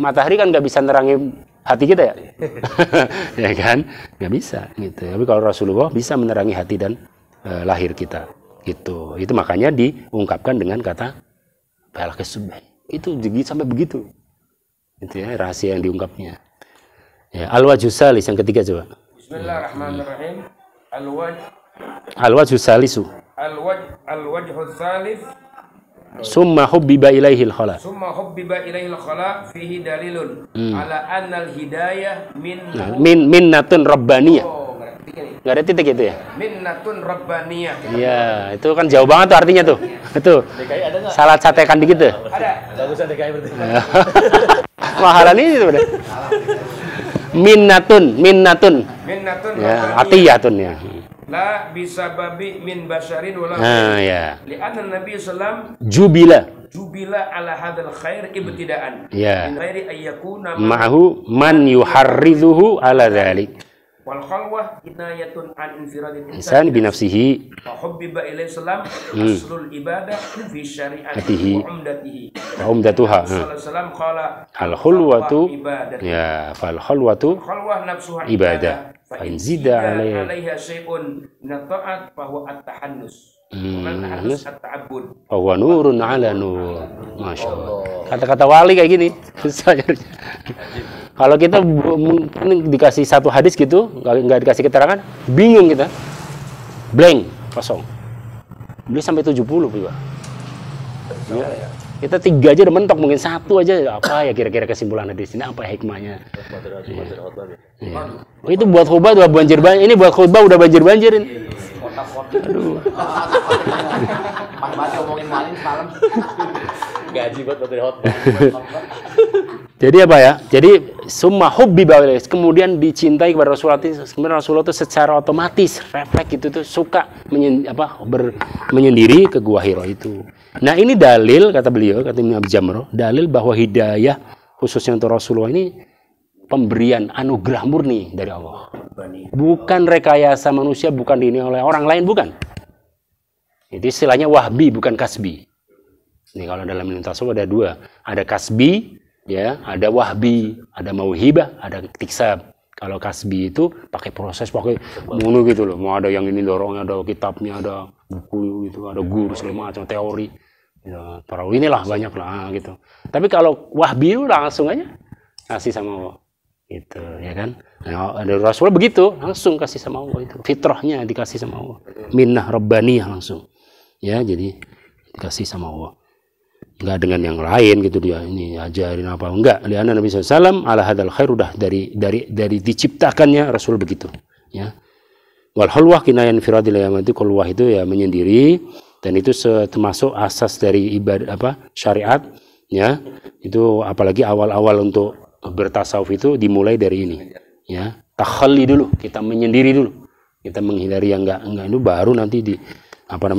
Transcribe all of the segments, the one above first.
matahari kan nggak bisa nerangi hati kita ya, ya kan, nggak bisa gitu. Tapi kalau Rasulullah bisa menerangi hati dan lahir kita, gitu. Itu makanya diungkapkan dengan kata balaqis subh. Itu sampai begitu, itu ya rahasia yang diungkapnya. Ya, al-wajhus salis yang ketiga coba. Bismillahirrahmanirrahim. Al-wajhus salisu. Al-wajhus salis. Summa hubbiba ilaihil khala. Summa hubbiba ilaihil khala fihi dalilun ala annal hidayah minnatun rabbaniyah. Oh, nggak ada titik itu ya? Minnatun rabbaniyah. Iya, itu kan jauh banget tuh artinya tuh. Itu. DKI ada nggak? Salah catekan dikit tuh. Ada. Bagusan DKI berarti. Mahalan ini tuh udah. Minnatun. Ya, atiyatun ya. La bisa babi min basyarin wala ya. Li'anna Nabi sallam jubila ala hadal khair ibtidaan. Ya. Min ghairi ayyakuna ma'ahu man yuharridhuhu ala dzalik. Wal khalwah kinayatun an infiradil insan bi nafsihi. Wa hubbiba ilaihi salam aslul ibadah fi syari'atihi wa umdatihi. Wa umdatuha. Sallallahu qala al khulwatu ya fal khulwatu khalwah nafsuha ibadah. Fa in zida alaiha syai'un min ta'at fa huwa at-tahannus. At-tahannus at-ta'abbud. Fa huwa nurun 'ala nur. Masyaallah. Kata-kata wali kayak gini. Kalau kita dikasih satu hadis gitu, nggak dikasih keterangan, bingung kita. Blank, kosong. Beli sampai 70, Pak. Ya. Kita 3 aja udah mentok, mungkin 1 aja apa ya kira-kira kesimpulan hadis ini, apa hikmahnya. Ya. Oh, itu buat khutbah udah banjir-banjir, ini buat khutbah udah banjir-banjirin. Aduh. Pas ngomongin maling semalam. Gaji buat materi khutbah. Jadi apa ya? Jadi summa hubbiba ilaihi, kemudian dicintai kepada Rasulullah. Kemudian Rasulullah itu secara otomatis refleks itu tuh suka menyendiri ke Gua Hira itu. Nah, ini dalil kata beliau, kata Ibnu Abi Jamrah, dalil bahwa hidayah khususnya untuk Rasulullah ini pemberian anugerah murni dari Allah. Bukan rekayasa manusia, bukan ini oleh orang lain, bukan. Itu istilahnya wahbi, bukan kasbi. Ini kalau dalam ilmu tasawuf ada 2, ada kasbi, ya, ada wahbi, ada mauhibah, ada tiksab. Kalau kasbi itu pakai proses, pakai munu gitu loh. Mau ada yang ini dorongnya, ada kitabnya, ada buku gitu, ada guru segala macam teori. Ya, para inilah banyak lah gitu. Tapi kalau wahbi itu langsung aja kasih sama Allah. Gitu, ya kan? Nah, ada Rasulullah begitu, langsung kasih sama Allah itu. Fitrahnya dikasih sama Allah. Minnah rabbaniyah langsung. Ya, jadi dikasih sama Allah. Enggak dengan yang lain gitu dia ini ajarin apa enggak. Lianna Nabi SAW ala hadal khair udah dari diciptakannya Rasul begitu, ya. Wal halwah kinayan firadil yamati qalwah itu ya menyendiri, dan itu termasuk asas dari ibadah syariat, ya. Itu apalagi awal-awal untuk bertasawuf itu dimulai dari ini, ya. Takhalli dulu, kita menyendiri dulu. Kita menghindari yang enggak itu baru nanti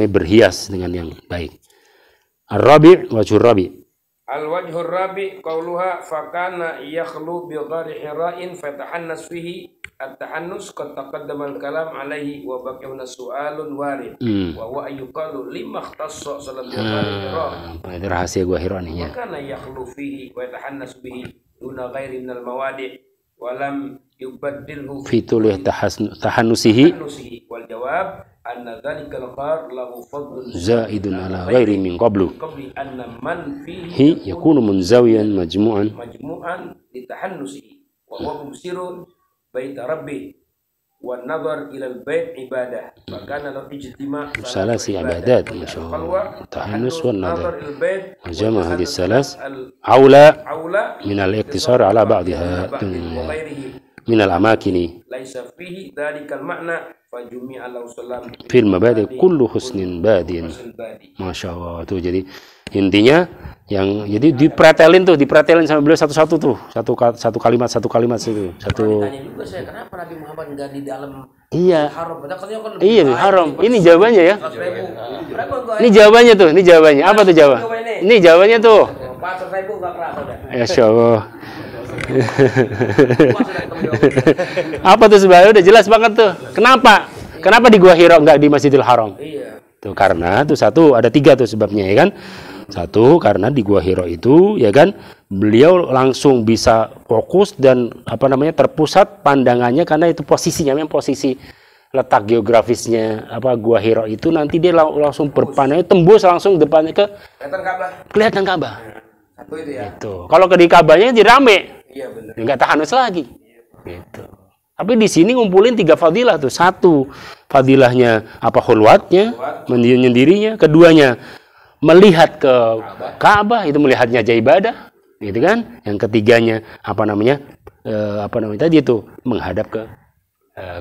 berhias dengan yang baik. Ar-rabi' wajhur rabi'. Al-wajhur rabi' qauluha fakana yakhlu bi ghari hira'in fatahannas fihi at-tahannus qad taqaddama al-kalam alaihi wa baqiyuna su'alun warid wa huwa ayyuqalu lima ikhtassa sallallahu alaihi wasallam. Itu rahasia Gua Hira nih ya. Fakana yakhlu fihi wa yatahannas bihi duna ghairi minal mawadi' wa lam yubaddilhu fi tulih tahannusihi wal jawab anna dhalikal qar lahu fadlun zaidun ala ghairi min qablu anna man fihi yakunu munzawiyan majmu'an litahannusihi wa huwa mubsirun baita rabbi wan nazar ila al bait ibadah makana lahu ijtima' salasi ibadat masyaallah tahannus wan nazar jama' hadis salas aula min al iktisar ala ba'dha min al amakini laisa fihi dhalikal ma'na fajumi Allah sallam fil mabadi kullu husnin badin. Masya Allah tuh, jadi intinya yang jadi dipretelin sama beliau satu-satu tuh, satu kalimat itu satu. Tanya juga saya kenapa Nabi Muhammad enggak di dalam haram? Kan iya haram. Ini jawabannya ya. Ini jawabannya tuh, ini jawabannya. Apa tuh jawab? Ini jawabannya tuh. 4.000 enggak keras udah. Masya Allah. Apa tuh sebenarnya udah jelas banget tuh. Kenapa di Gua Hira enggak di Masjidil Haram? Iya. Tuh karena tuh satu ada 3 tuh sebabnya ya kan. Satu karena di Gua Hira itu ya kan beliau langsung bisa fokus dan terpusat pandangannya karena itu posisinya, memang posisi letak geografisnya Gua Hira itu nanti dia langsung berpandangnya tembus langsung depannya ke kelihatan Ka'bah. Satu itu ya. Gitu. Kalau ke di Ka'bahnya jadi rame. Iya benar. Enggak tahanus lagi. Gitu. Tapi di sini ngumpulin 3 fadilah tuh. 1 fadilahnya khulwatnya, menyendirinya, keduanya melihat ke Ka'bah, itu melihatnya aja ibadah. Gitu kan? Yang ketiganya tadi itu menghadap ke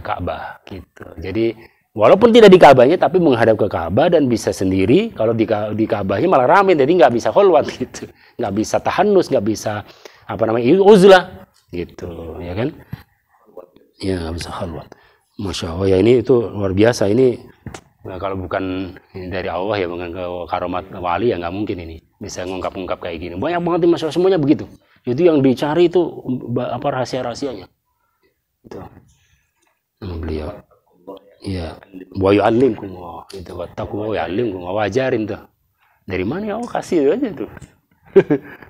Ka'bah gitu. Jadi walaupun tidak di Ka'bahnya tapi menghadap ke Ka'bah dan bisa sendiri. Kalau di Ka'bahnya malah ramai, jadi nggak bisa kholwat gitu, nggak bisa tahanus, nggak bisa uzlah gitu, ya kan? Ya nggak bisa kholwat. Masya Allah ya, ini itu luar biasa ini. Nah, kalau bukan dari Allah ya, bukan ke karomat wali ya nggak mungkin ini bisa ngungkap-ungkap kayak gini. Banyak banget nih masalah, semuanya begitu. Jadi yang dicari itu rahasia-rahasianya. Itu beliau. Iya. Wa yu'allimkum itu wattaqu wa yu'allimkum, wajarin tuh. Dari mana ya? Allah kasih aja tuh.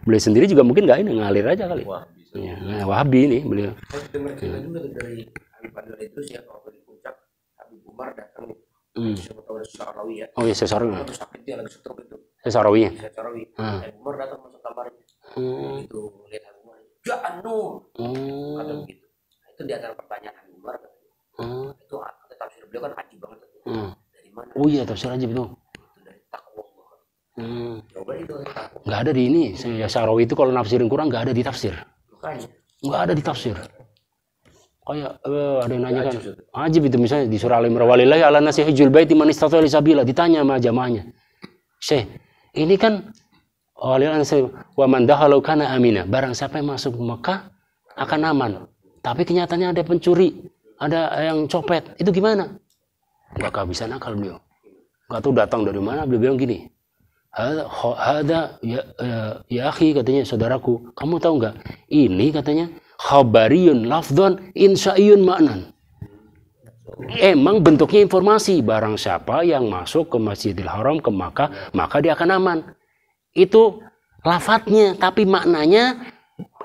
Beliau sendiri juga mungkin nggak ini, ngalir aja kali. Ya, Wahabi ini beliau. Saya dengar cerita juga dari Habib Fadil itu sih, kalau di puncak Habib Umar datang nih. Siapa tahu ada Syarawi ya. Oh iya, Syarawi. Terus sakit dia lagi stroke itu. Syarawinya. Syarawi. Habib Umar datang masuk kamarnya. Itu lihat Habib Umar. Ya kata begitu. Nah, itu di antara pertanyaan Habib Umar. Itu tafsir beliau kan ajib banget. Dari mana? Oh iya, tafsir ajib itu. Dari takwa. Coba itu takwa. Nggak ada di ini. Syarawi itu kalau nafsirin Quran nggak ada di tafsir. Nggak ada di tafsir. Kayak ada yang nanya kan, ajib itu misalnya di surah Al-Imran, walillahi ala nasi hijjul baiti man istata'a sabila, ditanya sama jamaahnya, Syekh, ini kan walillahi wa man dakhalau kana amina, barang siapa yang masuk Mekah akan aman. Tapi kenyataannya ada pencuri, ada yang copet, itu gimana? Nggak kehabisan akal beliau. Nggak tahu datang dari mana, beliau bilang gini, Hada ya akhi, katanya saudaraku, kamu tahu nggak? Ini katanya khabariyun lafdhon insya'iyun ma'nan. Emang bentuknya informasi, barang siapa yang masuk ke Masjidil Haram, ke Makkah, maka dia akan aman. Itu lafadznya, tapi maknanya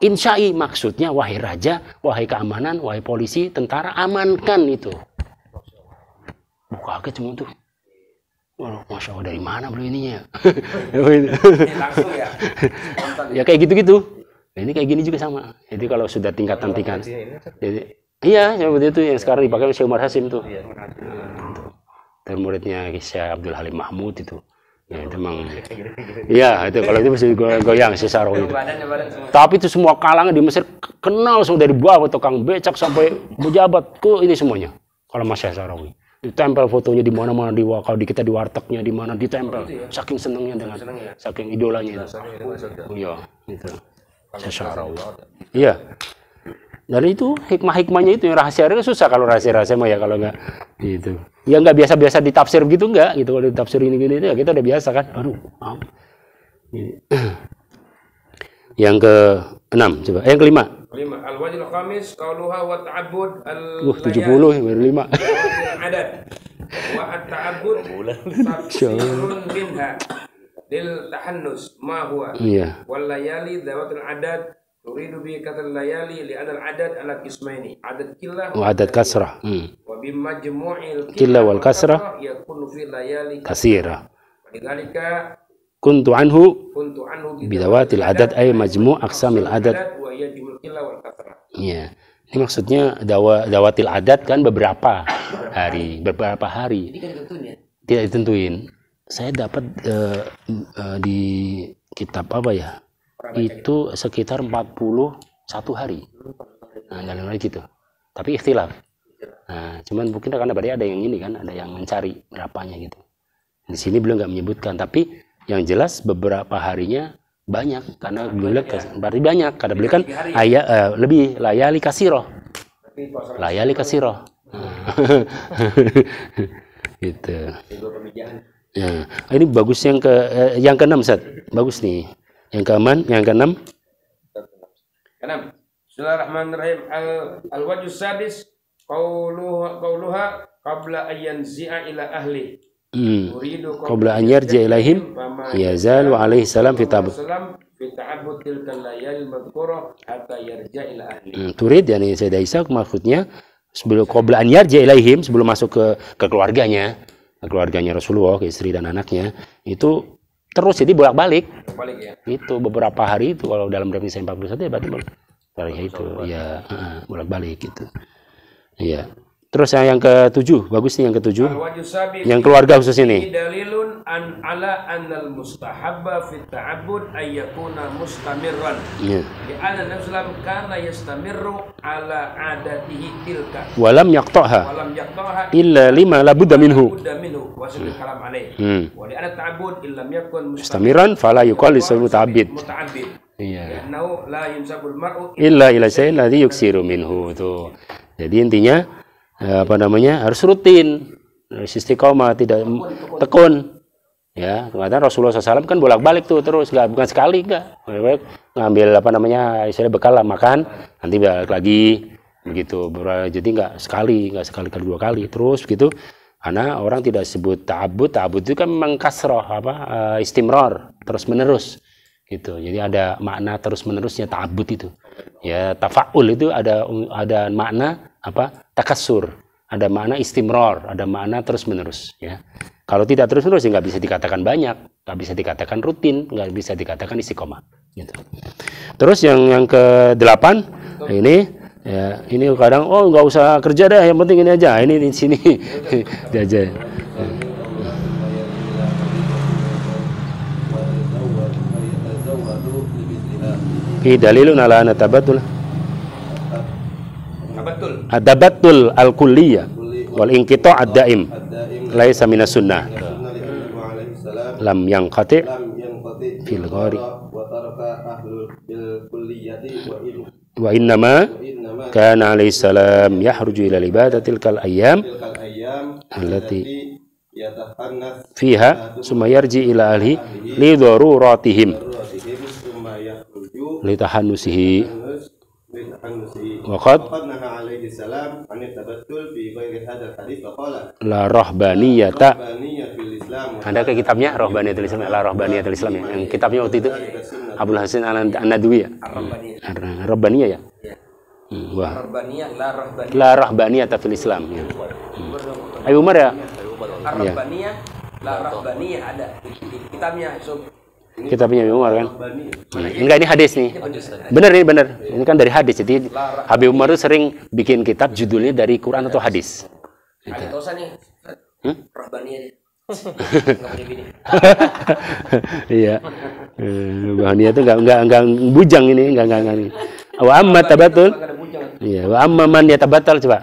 insya'i, maksudnya wahai raja, wahai keamanan, wahai polisi, tentara, amankan itu. Buka kaget semua tuh. Oh, Masya Allah, dari mana beliau ininya? Langsung ya. Ya kayak gitu-gitu. Ini kayak gini juga sama. Jadi kalau sudah tingkatan-tingkatan. Jadi iya, seperti itu yang sekarang dipakai oleh Syekh Umar Hasim tuh. Dan muridnya Syekh Abdul Halim Mahmud itu. Ya itu memang. Iya, itu kalau itu mesti goyang si Syarawi itu. Tapi itu semua kalangan di Mesir kenal semua, dari bawah tukang becak sampai pejabat ke ini semuanya. Kalau Mas Syarawi. Ditempel fotonya di mana-mana, kalau di kita di wartegnya di mana ditempel. Saking senengnya dengan saking idolanya itu. Iya, itu. Syarawi. Iya. Dari itu hikmah-hikmahnya itu yang rahasia-rahasia susah kalau rahasia-rahasia mah ya, kalau enggak gitu. Ya enggak biasa-biasa ditafsir gitu enggak gitu. Kalau ditafsir ini gini itu ya kita udah biasa kan. Aduh. Yang ke-6 coba. Yang ke-5. Al-wajhul khamis qauluha wa ta'abbud 70 baru 5. Adad. Wa at-ta'abbud tafsirun minha lil tahannus ma huwa. Iya. Wal layali dawatul adad turidu bi katal layali li adal adad ala qismaini. Adad killah wa adad kasrah. Wa bi majmu'il killah wal kasrah yakunu fi layali kasira. Lidhalika kuntu anhu bidawatil adad ay majmu' aqsamil adad. Iya. Ini maksudnya dawatil adad kan beberapa hari. Tidak ditentuin. Saya dapat di kitab apa ya? Itu sekitar 41 hari. Nah, jalan lagi gitu. Tapi ikhtilaf. Nah, cuman mungkin karena ada yang ini kan, ada yang mencari berapanya gitu. Di sini belum nggak menyebutkan, tapi yang jelas beberapa harinya banyak karena beliau berarti banyak karena beliau kan lebih layali kasiroh. Gitu. Ya, ini bagus yang ke-6 Ustaz. Bagus nih. Yang ke-6. Bismillahirrahmanirrahim. Al-wajhu sadis qauluha qabla ayyanzi'a ila ahli. Qabla an yarji ilaihim yazal wa alaihi salam fi tabut. fi ta'abbud tilkal layalil madhkurah hatta yarja ila ahli. Turid yani Sayyidah Aisyah maksudnya sebelum qabla an yarja ilaihim, sebelum masuk ke keluarganya Rasulullah, ke istri dan anaknya, itu terus jadi bolak-balik. Balik ya. Itu beberapa hari itu kalau dalam definisi 41 ya berarti itu ya bolak-balik gitu. Iya. Terus yang ke-7, bagus nih yang ke-7. Yang keluarga khusus ini. Dalilun an ala annal mustahabba fi ta'abbud ay yakuna mustamirran. Iya. Di anna Nabi sallallahu kana yastamirru ala adatihi tilka. Walam yaqta'ha illa lima la budda minhu. Wasil kalam alaih. Wa di anna ta'abbud illam yakun mustamiran fala yuqal lisul muta'abbid. Iya. Annahu la yumsabul mar'u illa ila syai'in ladzi yuksiru minhu. Tuh. Jadi intinya harus rutin, harus istiqomah, tidak tekun. Ya, kemarin Rasulullah SAW kan bolak-balik tuh terus, bukan sekali enggak. Ngambil istilah bekal lah, makan, nanti balik lagi begitu. Jadi enggak sekali dua kali terus begitu. Karena orang tidak sebut ta'abbud itu kan memang kasroh istimrar, terus menerus gitu. Jadi ada makna terus menerusnya ta'abbud itu. Ya, tafa'ul itu ada makna takassur, ada makna istimrar, ada makna terus-menerus ya. Kalau tidak terus-menerus ya nggak bisa dikatakan banyak, nggak bisa dikatakan rutin, nggak bisa dikatakan istiqomah gitu. Terus yang ke-8 ini ya, ini kadang nggak usah kerja deh, yang penting ini aja, ini di sini aja. Dalilun ala natabatul Adabatul al-kulliyah wal inqita' ad-daim laisa minas sunnah lam yanqati fil ghari wa innama kana alaihi salam yahruju ila ibadatil kal ayyam allati fiha summa yarji ila ahli li daruratihim li tahannusihi waqad la rahbaniyata. Ada ke kitabnya Rahbaniyatul Islam, la Rahbaniyatul Islam ya. Yang kitabnya waktu itu Abdul Hasan An-Nadwi ya. Rahbaniyah ya. Wah. La Rahbaniyata fil Islam ya. Ayo Umar ya. Rahbaniyah, la Rahbaniyah ada di kitabnya. Kitabnya Umar kan? Enggak, ini hadis nih. Benar ini benar. Ini kan dari hadis. Jadi Habib Umar itu sering bikin kitab judulnya dari Quran atau hadis. Ada tosa nih. Rahbaniyah. Iya. Rahbaniyah itu enggak bujang ini, enggak. Wa amma tabatul. Iya, wa amma man yatabattal coba.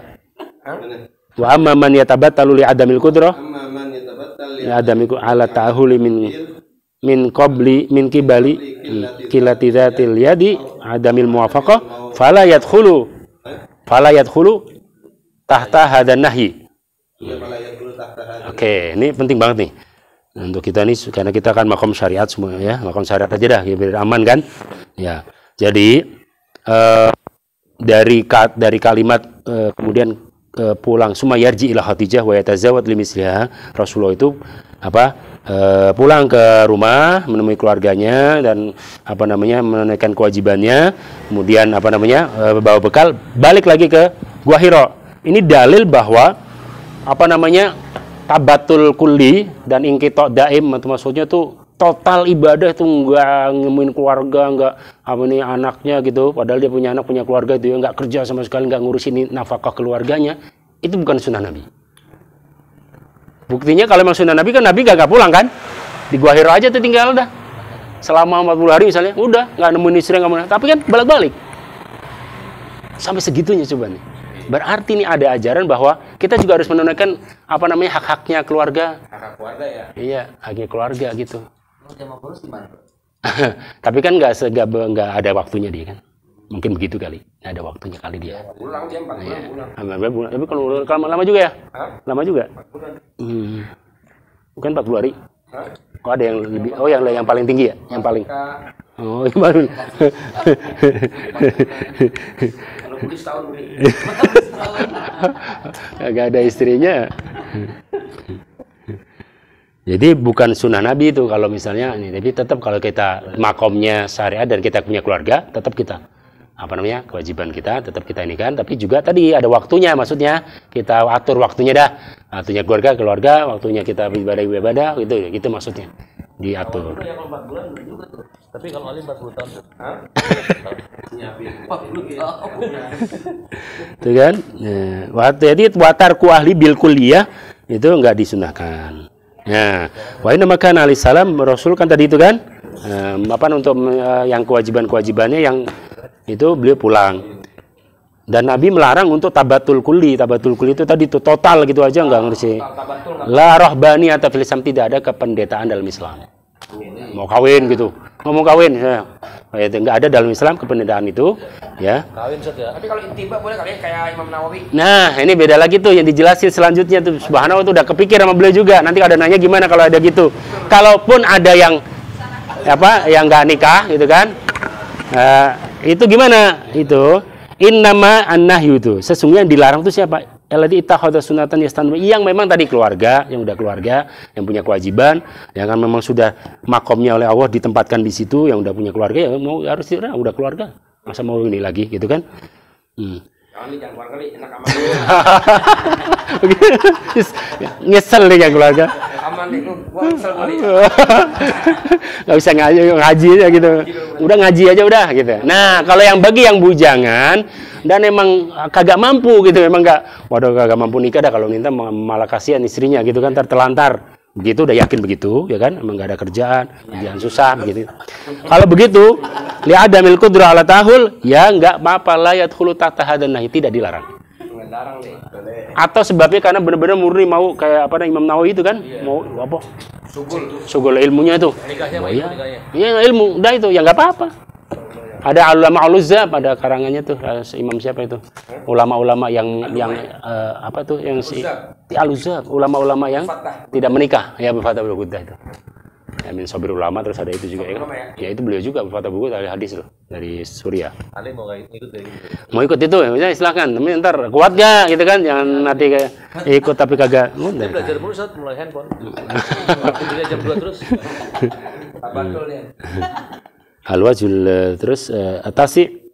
Wa amma man yatabattalu li adamil qudrah. Li adamiku ala ta'ahuli min qabli min kibali kilati dzatil yadi adamil muwafaqah fala yadkhulu tahta hadan nahyi. Oke, ini penting banget nih untuk kita nih, karena kita kan makom syariat semua ya, makom syariat aja dah biar aman kan ya. Jadi dari kalimat kemudian pulang summa yarji ila Khadijah wa yatazawwad limisliha, Rasulullah itu pulang ke rumah menemui keluarganya dan menunaikan kewajibannya, kemudian bawa bekal balik lagi ke Gua Hira. Ini dalil bahwa tabatul kulli dan inqita' daim, maksudnya tuh total ibadah itu enggak ngemuin keluarga, enggak anaknya gitu, padahal dia punya anak, punya keluarga itu ya, enggak kerja sama sekali, enggak ngurusin nafkah keluarganya. Itu bukan sunnah Nabi. Buktinya kalau memang sunnah Nabi kan Nabi gak pulang kan, di Gua Hira aja tuh tinggal dah selama 40 hari misalnya, udah nggak nemuin istri, nggak, tapi kan balik-balik sampai segitunya coba nih. Berarti ini ada ajaran bahwa kita juga harus menunaikan hak-haknya keluarga. Hak keluarga ya. Iya, haknya keluarga gitu. Tapi kan nggak ada waktunya dia kan. Mungkin begitu kali, nggak ada waktunya kali dia. Pulang dia 4 bulan pulang. Tapi kalau lama juga ya? Lama juga. 4 bulan. Bukan 40 hari. Oh ada yang lebih, yang paling tinggi ya? Yang paling. Oh, yang paling. Kalau beli setahun beli. Agak ada istrinya. Jadi bukan sunnah Nabi itu kalau misalnya ini, tapi tetap kalau kita makomnya syariat dan kita punya keluarga, tetap kita kewajiban kita tetap kita ini kan, tapi juga tadi ada waktunya, maksudnya kita atur waktunya dah, waktunya keluarga, waktunya kita ibadah gitu maksudnya diatur. Kalau yang 4 bulan juga tuh. Tapi kalau Ali 40 tahun. Hah? 40 tahun. Itu kan? Jadi watarku ahli bil kulliyah itu enggak disunahkan. Nah, wa inna makana alaihi salam Rasul kan tadi itu kan untuk yang kewajibannya yang itu beliau pulang. Dan Nabi melarang untuk tabatul kulli. Tabatul kulli itu tadi itu total gitu aja enggak ngerti. La rahbaniyata fil Islam, tidak ada kependetaan dalam Islam. Mau kawin gitu. Ngomong kawin ya. Enggak ada dalam Islam kependetaan itu, ya. Kawin saja. Tapi kalau intiba boleh kali kayak Imam Nawawi. Nah, ini beda lagi tuh yang dijelasin selanjutnya tuh. Subhanallah tuh udah kepikir sama beliau juga. Nanti ada nanya gimana kalau ada gitu. Kalaupun ada yang yang enggak nikah gitu kan. Itu gimana? Itu innama an-nahyu itu. Sesungguhnya yang dilarang itu siapa? Allati ittakhadha sunatan yastanu, yang memang tadi keluarga, yang udah keluarga, yang punya kewajiban, yang kan memang sudah makomnya oleh Allah ditempatkan di situ, yang udah punya keluarga ya mau harus udah keluarga. Masa mau ini lagi gitu kan? Jangan keluar kali, enak aman. Nyesel nih yang keluarga. Aman nih, gua nyesel kali. Nggak bisa ngaji aja gitu. Udah ngaji aja udah gitu. Nah, kalau yang bagi yang bujangan dan emang kagak mampu gitu, memang kagak mampu nikah dah, kalau minta malah kasihan istrinya gitu kan, tertelantar. Begitu udah yakin begitu, ya kan? Emang nggak ada kerjaan susah begitu. Kalau begitu, li adamil qudrah ala tahul, ya nggak apa-apa, la yadkhulu tahta hadan nahi, tidak dilarang. Atau sebabnya karena benar-benar murni mau kayak Imam Nawawi itu kan, mau apa? Sugul ilmunya itu. Oh, iya ilmu, udah itu ya nggak apa-apa. Ada ulama al-Uzab, ada karangannya tuh Imam siapa itu? Ulama-ulama yang al-Uzab, ulama-ulama yang tidak menikah, ya berfatwa berkudah itu. Amin sabir ulama, terus ada itu juga ya itu beliau juga berfatwa buku dari hadis loh, dari Suriah. Ali mau ikut dari itu. Mau ikut itu ya silakan, tapi ntar kuat gak gitu kan, jangan nanti kayak ikut tapi kagak. Saya belajar mulu saat mulai handphone. Jadi jam 2 terus. Betul ya. Al-wajhul terus atasi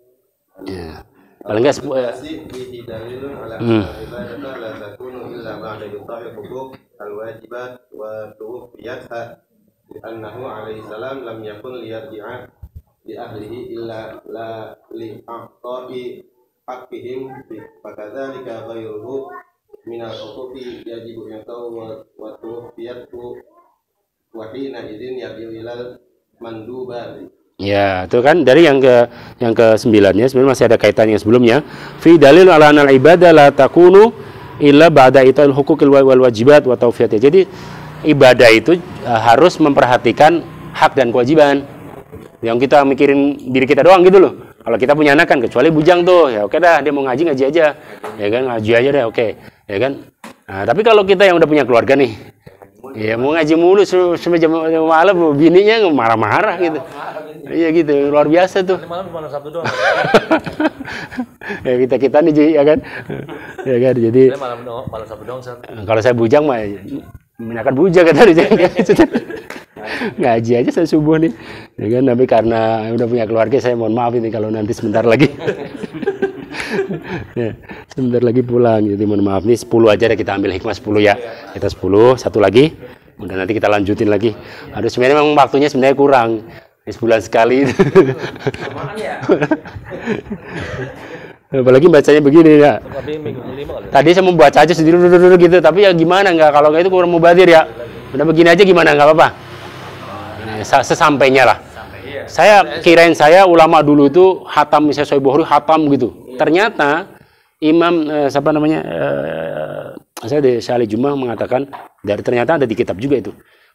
ya. Paling enggak al-wajibat wa tuwfiyatha annahu alaihi salam lam yakun liyarji'a li ahlihi illa la li aqta'i haqqihim fa kadzalika ghayruhu min al-huquqi yajibu yatau wa tuwfiyatu wa hina idzin yabiu ilal manduba. Ya, itu kan dari yang ke-9-nya sebenarnya masih ada kaitannya sebelumnya. Fi dalil ala anal ibadah la takunu illa ba'da ital huquqil wal wajibat wa tawfiyatnya. Jadi ibadah itu harus memperhatikan hak dan kewajiban. Yang kita mikirin diri kita doang gitu loh. Kalau kita punya anak kan, kecuali bujang tuh, ya oke dah, dia mau ngaji aja. Ya kan, ngaji aja deh, oke. Ya kan? Nah, tapi kalau kita yang udah punya keluarga nih, ya mau ngaji mulu sampai jam malam, bininya marah-marah gitu. Iya gitu, luar biasa tuh. Malam cuma Sabtu doang. Ya kita nih ya kan. Ya kan, jadi malam Sabtu doang. Kalau saya bujang mah menyakan bujang kan tadi. Ngaji aja saya subuh nih. Ya kan, tapi karena udah punya keluarga saya mohon maaf ini kalau nanti sebentar lagi. Ya, sebentar lagi pulang, jadi mohon maaf nih 10 aja deh, kita ambil hikmah 10 ya. Kita 10, satu lagi. Udah nanti kita lanjutin lagi. Aduh sebenarnya memang waktunya sebenarnya kurang. Sebulan sekali. Apalagi bacanya begini ya. Tadi saya mau baca aja sendiri dulu gitu, tapi ya gimana nggak, kalau nggak itu kurang mubadir ya. Udah begini aja gimana, nggak apa-apa. Sesampainya lah. Saya kirain ulama dulu itu hatam, misalnya Sahih Bukhari hatam gitu. Ternyata Imam saya di Syali Jumah mengatakan ternyata ada di kitab juga itu,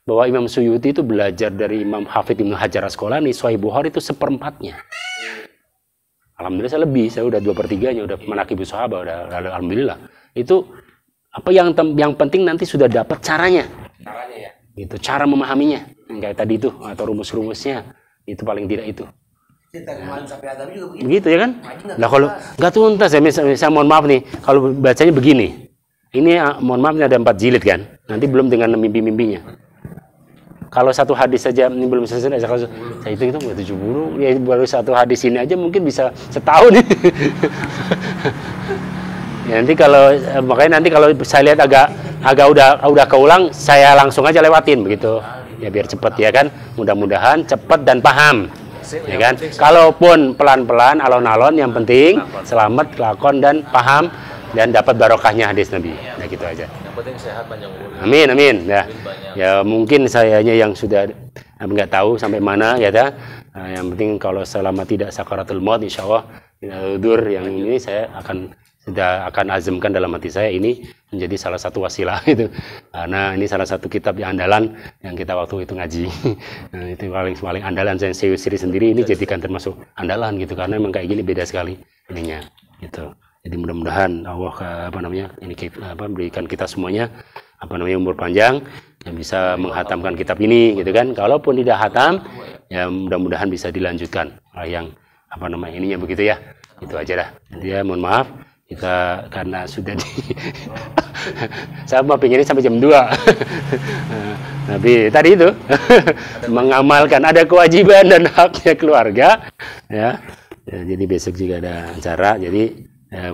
bahwa Imam Suyuti itu belajar dari Imam Hafidz Ibnu Hajar Asqalani Sahih Bukhari itu 1/4-nya. Alhamdulillah saya lebih, saya udah 2/3-nya, udah manaqibus sahabah, udah alhamdulillah. Itu apa yang penting nanti sudah dapat caranya. Caranya ya. Gitu, cara memahaminya. Kayak tadi itu atau rumus-rumusnya. Itu paling tidak itu. Begitu ya kan? Nah kalau nggak tuntas ya, misalnya mohon maaf nih, kalau bacanya begini. Ini mohon maaf ada 4 jilid kan. Nanti belum dengan mimpi-mimpinya. kalau satu hadis saja ini belum selesai, saya itu 70, ya baru satu hadis ini aja mungkin bisa setahun. Ya, nanti kalau makanya nanti kalau saya lihat agak udah keulang, saya langsung aja lewatin begitu. Ya biar cepat ya kan. Mudah-mudahan cepat dan paham. Ya kan? Kalaupun pelan-pelan, alon-alon, yang penting selamat, lakon dan paham dan dapat barokahnya hadis Nabi. Nah gitu aja. Yang penting sehat, panjang umur. Amin, amin. Ya mungkin sayanya yang sudah nggak tahu sampai mana ya dah. Nah, yang penting kalau selama tidak sakaratul maut, insya Allah tidur yang ini saya sudah akan azamkan dalam hati saya ini menjadi salah satu wasilah itu. Karena ini salah satu kitab yang andalan yang kita waktu itu ngaji. Nah, itu paling andalan saya sendiri ini jadikan termasuk andalan gitu karena memang kayak gini beda sekali ininya gitu. Jadi mudah-mudahan Allah berikan kita semuanya umur panjang yang bisa menghatamkan kitab ini gitu kan. Kalaupun tidak hatam ya mudah-mudahan bisa dilanjutkan yang ininya begitu ya. Itu aja dah. Jadi ya mohon maaf kita karena sudah saya mau pengennya sampai jam 2. Tapi tadi itu mengamalkan ada kewajiban dan haknya keluarga ya. Jadi besok juga ada acara jadi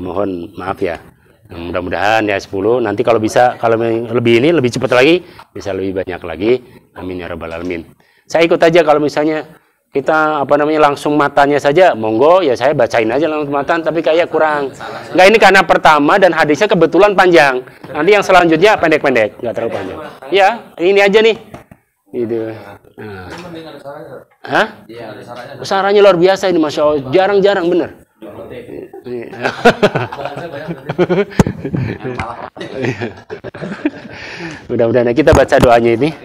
mohon maaf ya. Mudah-mudahan ya 10 nanti kalau bisa kalau lebih ini lebih cepat lagi bisa lebih banyak lagi. Amin ya rabbal alamin. Saya ikut aja kalau misalnya kita langsung matanya saja monggo ya saya bacain aja langsung matan tapi kayak kurang enggak ini karena pertama dan hadisnya kebetulan panjang nanti yang selanjutnya pendek-pendek nggak terlalu panjang ya ini aja nih gitu hah sarannya luar biasa ini masya Allah jarang-jarang bener mudah-mudahan kita baca doanya ini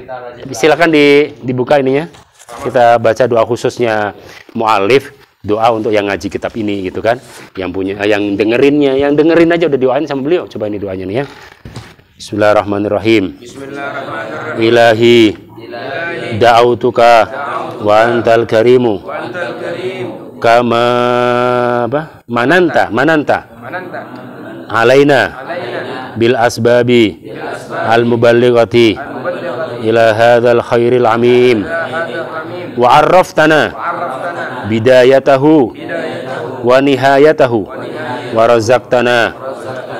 silakan dibuka ininya. Kita baca doa khususnya mu'alif, doa untuk yang ngaji kitab ini gitu kan. Yang punya yang dengerin aja udah doain sama beliau. Coba ini doanya nih ya. Bismillahirrahmanirrahim. Ilahi da'autuka wa antal karimu. Kama mananta alaina bil asbabi al muballighati ila hadzal khairil amim. Wa'arraftana bidayatahu wa nihayatahu wa razaqtana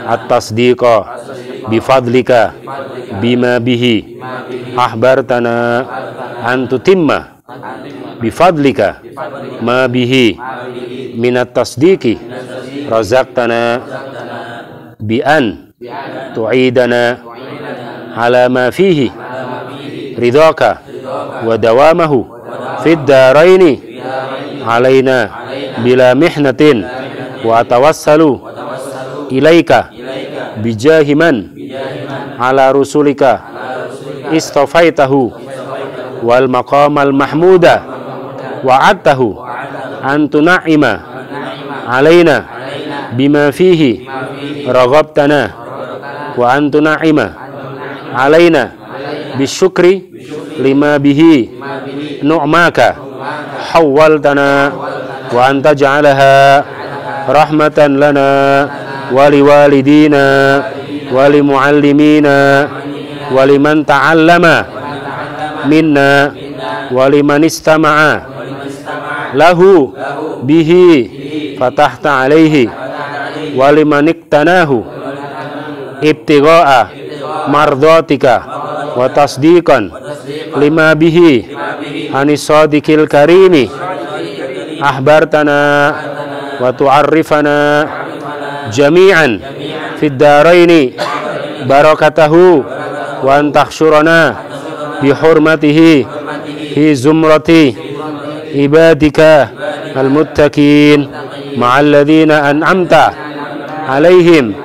at-tasdiqa bifadlika bima bihi ahbartana an tutimma bifadlika ma bihi minat tasdiqi razaqtana bi an tu'idana ala ma fihi ridhaka wa dawamahu fid daraini alaina bila mihnatin wa tawassalu ilaika bijahiman ala rusulika istafaitahu wal maqamal mahmuda wa'adtahu antuna'ima alaina bima fihi raghabtana wa antuna'ima alaina bisyukri lima bihi nu'maka hawwaltana wa anta ja'alaha rahmatan lana wa liwalidina wa limuallimina wa liman ta'allama minna wa liman istama'a lahu bihi fatahta alaihi wa liman iktanahu ibtigha'a mardatika wa tasdiqan lima bihi anis sadiqil karimi ahbartana wa tu'arrifana jami'an fid daraini barakatahu wa antahsyurana bihurmatihi fi zumrati ibadika al-muttaqin ma'alladhina an'amta alaihim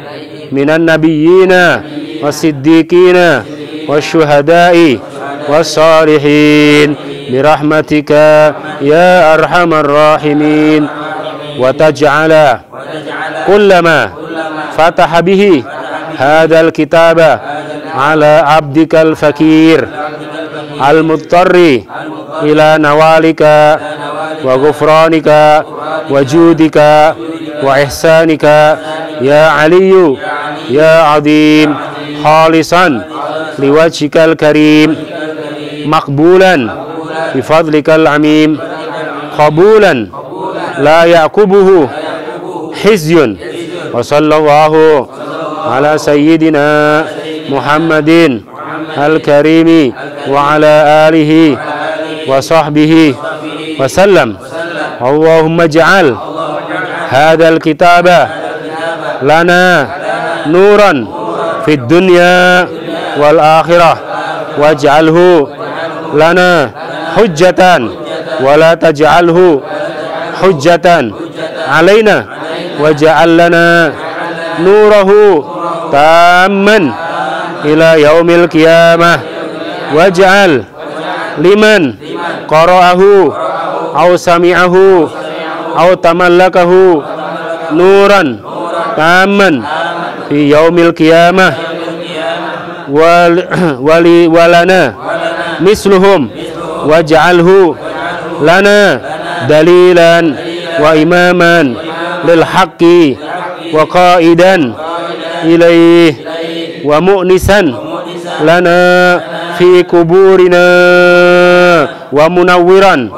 minan nabiyyina was-siddiqina wasyuhada'i wassalihin birahmatika ya arhamar rahimin wa taj'ala kullama fataha bihi hadzal kitaba ala abdikal fakir al muttarri ila nawalika wa ghufranika wa judika wa ihsanika ya aliyu ya azim khalisan liwajhikal karim مقبولا بفضلك العميم قبولا لا يعقبه حزي وصلى الله على سيدنا محمد الكريم وعلى آله وصحبه وسلم اللهم اجعل هذا الكتاب لنا نورا في الدنيا والآخرة واجعله لنا حجة ولا تجعله حجة علينا واجعل لنا نوره تاما إلى يوم القيامة واجعل لمن قرأه أو سمعه أو تملكه نورا تاما في يوم القيامة ولنا مثلهم واجعله لنا دليلا وإماما للحق وقائدا إليه ومؤنسا لنا في قبورنا ومنورا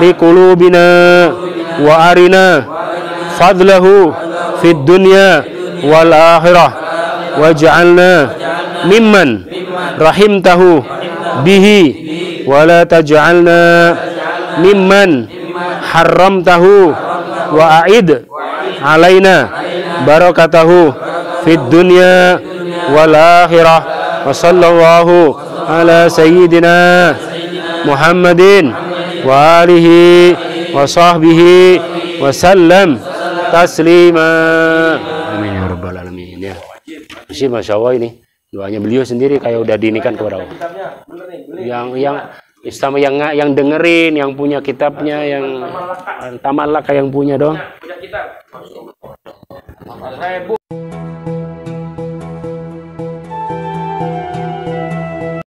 لقلوبنا وأرنا فضله في الدنيا والآخرة واجعلنا ممن رحمته به ولا تجعلنا ممن حرمته وأعد علينا بركته في الدنيا والآخرة وصلى الله على سيدنا محمد وآله وصحبه وسلم taslima. Amin ya rabbal alamin ya. Masya Allah ini doanya beliau sendiri kayak udah diinikan kepada Allah. Yang Islam yang dengerin, yang punya kitabnya, yang tamalak yang punya dong. Punya kitab.